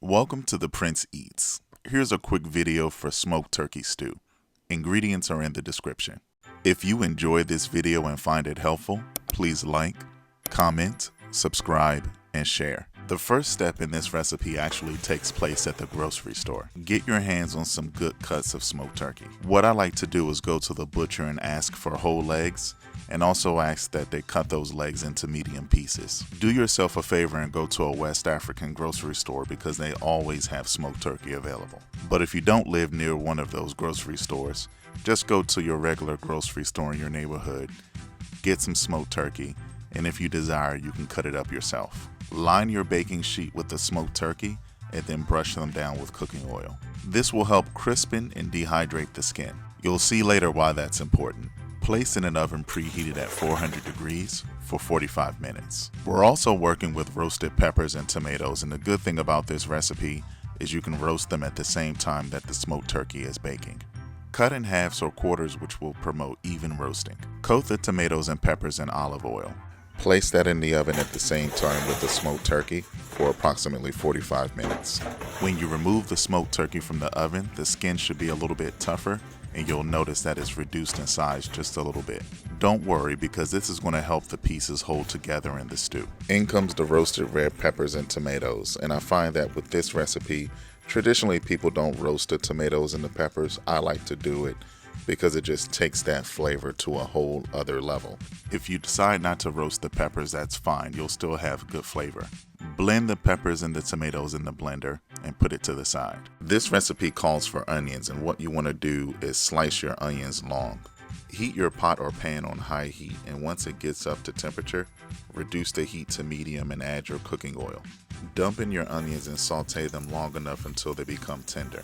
Welcome to the Prince Eats. Here's a quick video for smoked turkey stew. Ingredients are in the description. If you enjoyed this video and find it helpful, please like, comment, subscribe, and share. The first step in this recipe actually takes place at the grocery store. Get your hands on some good cuts of smoked turkey. What I like to do is go to the butcher and ask for whole legs, and also ask that they cut those legs into medium pieces. Do yourself a favor and go to a West African grocery store because they always have smoked turkey available. But if you don't live near one of those grocery stores, just go to your regular grocery store in your neighborhood, get some smoked turkey, and if you desire, you can cut it up yourself. Line your baking sheet with the smoked turkey and then brush them down with cooking oil. This will help crispen and dehydrate the skin. You'll see later why that's important. Place in an oven preheated at 400 degrees for 45 minutes. We're also working with roasted peppers and tomatoes, and the good thing about this recipe is you can roast them at the same time that the smoked turkey is baking. Cut in halves or quarters, which will promote even roasting. Coat the tomatoes and peppers in olive oil. Place that in the oven at the same time with the smoked turkey for approximately 45 minutes. When you remove the smoked turkey from the oven, the skin should be a little bit tougher, and you'll notice that it's reduced in size just a little bit. Don't worry, because this is going to help the pieces hold together in the stew. In comes the roasted red peppers and tomatoes, and I find that with this recipe, traditionally people don't roast the tomatoes and the peppers. I like to do it because it just takes that flavor to a whole other level. If you decide not to roast the peppers, that's fine. You'll still have good flavor. Blend the peppers and the tomatoes in the blender and put it to the side. This recipe calls for onions, and what you want to do is slice your onions long. Heat your pot or pan on high heat, and once it gets up to temperature, reduce the heat to medium and add your cooking oil. Dump in your onions and saute them long enough until they become tender.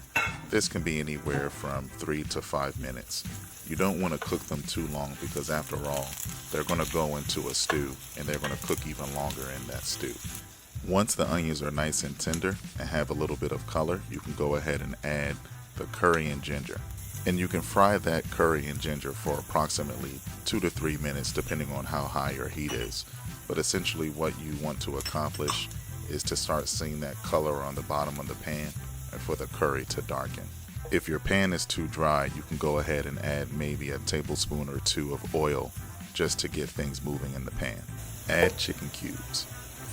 This can be anywhere from 3 to 5 minutes. You don't want to cook them too long because after all, they're going to go into a stew and they're going to cook even longer in that stew. Once the onions are nice and tender and have a little bit of color, you can go ahead and add the curry and ginger. And you can fry that curry and ginger for approximately 2 to 3 minutes depending on how high your heat is. But essentially what you want to accomplish is to start seeing that color on the bottom of the pan and for the curry to darken. If your pan is too dry, you can go ahead and add maybe a tablespoon or 2 of oil just to get things moving in the pan. Add chicken cubes.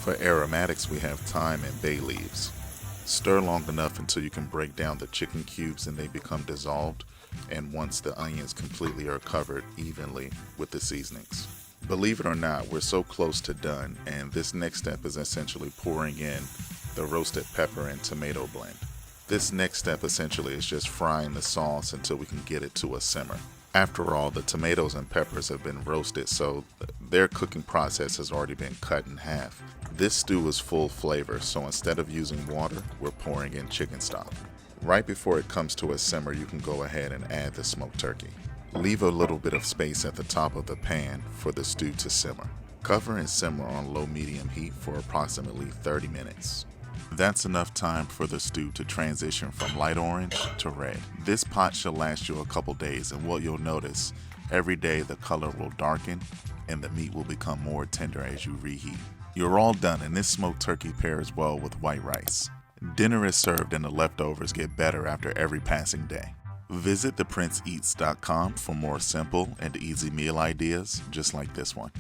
For aromatics, we have thyme and bay leaves. Stir long enough until you can break down the chicken cubes and they become dissolved, and once the onions completely are covered evenly with the seasonings. Believe it or not, we're so close to done, and this next step is essentially pouring in the roasted pepper and tomato blend. This next step essentially is just frying the sauce until we can get it to a simmer. After all, the tomatoes and peppers have been roasted, so their cooking process has already been cut in half. This stew is full flavor, so instead of using water, we're pouring in chicken stock. Right before it comes to a simmer, you can go ahead and add the smoked turkey. Leave a little bit of space at the top of the pan for the stew to simmer. Cover and simmer on low-medium heat for approximately 30 minutes. That's enough time for the stew to transition from light orange to red. This pot should last you a couple days, and what you'll notice, every day the color will darken and the meat will become more tender as you reheat. You're all done, and this smoked turkey pairs well with white rice. Dinner is served and the leftovers get better after every passing day. Visit theprinceeats.com for more simple and easy meal ideas just like this one.